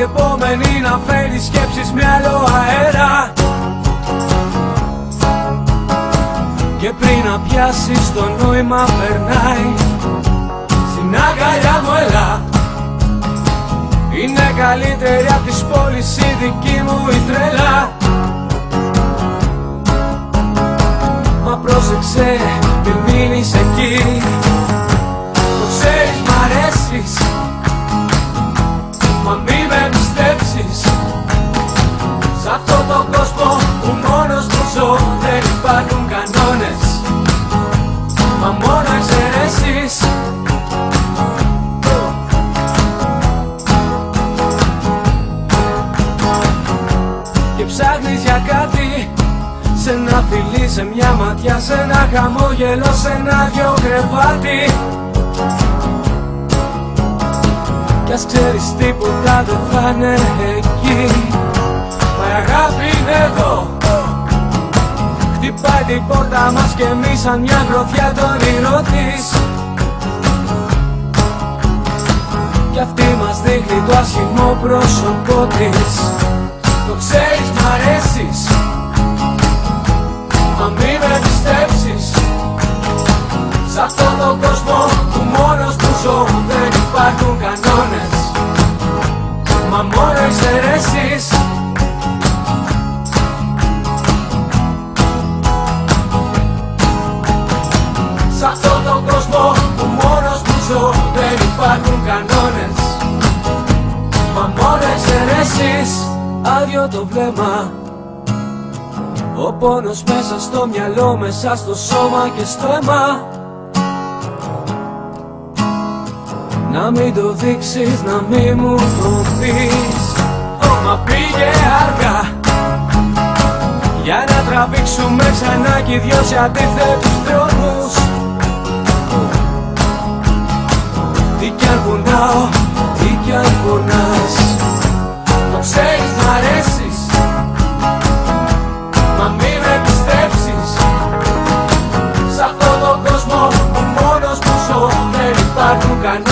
επόμενη να φέρει σκέψεις με άλλο αέρα. Και πριν να πιάσεις το νόημα περνάει στην αγκαλιά μου, έλα. Είναι καλύτερη απ' τις πόλεις η δική μου η τρέλα. Μα πρόσεξε μην μείνεις εκεί. Το ξέρεις μ' αρέσεις, μα μη με πιστέψεις. Σ' αυτόν τον κόσμο που μόνος μου ζω δεν υπάρχουν κανόνες, μα μόνο εξαιρέσεις. Και ψάχνεις για κάτι, σε ένα φιλί, σε μια ματιά, σε ένα χαμόγελο, σε ένα δυο κρεβάτι. Κι ας ξέρεις τίποτα δεν θα είναι εκεί, μα η αγάπη είναι εδώ. Χτυπάει την πόρτα μας και εμείς σαν μια γροθιά το όνειρο της. Κι αυτή μας δείχνει το άσχημο πρόσωπό της. Το ξέρεις μ' αρέσεις, μα μη με πιστέψεις. Σ' αυτόν τον κόσμο που μόνος που ζω δεν υπάρχουν κανόνες, μα μόνο εξαιρέσεις. Σ' αυτόν τον κόσμο που μόνος που ζω δεν υπάρχουν κανόνες, μα μόνο εξαιρέσεις. Άδειο το βλέμμα, ο πόνος μέσα στο μυαλό, μέσα στο σώμα και στο αίμα. Να μην το δείξεις, να μην μου το πεις, μα πήγε αργά για να τραβήξουμε ξανά κι οι δυο σε αντίθετους δρόμους. Τι κι αν πονάω, τι κι αν πονάς, το ξέρεις μ' αρέσεις, μα μη με πιστέψεις. Σ' αυτόν τον κόσμο που μόνος που ζω δεν υπάρχουν κανόνες,